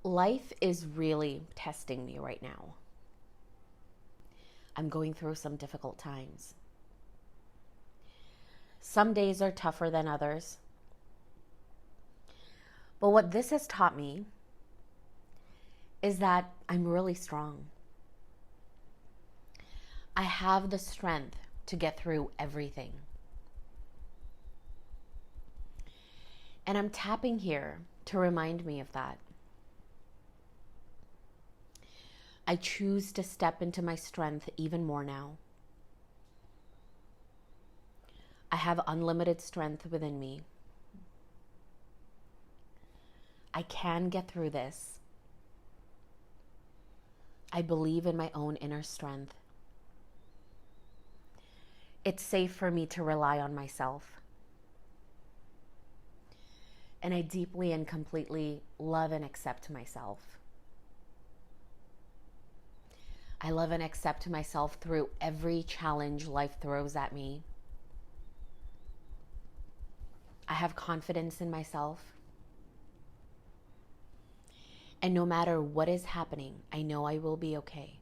Life is really testing me right now. I'm going through some difficult times. Some days are tougher than others. But what this has taught me is that I'm really strong. I have the strength to get through everything. And I'm tapping here to remind me of that. I choose to step into my strength even more now. I have unlimited strength within me. I can get through this. I believe in my own inner strength. It's safe for me to rely on myself. And I deeply and completely love and accept myself. I love and accept myself through every challenge life throws at me. I have confidence in myself. And no matter what is happening, I know I will be okay.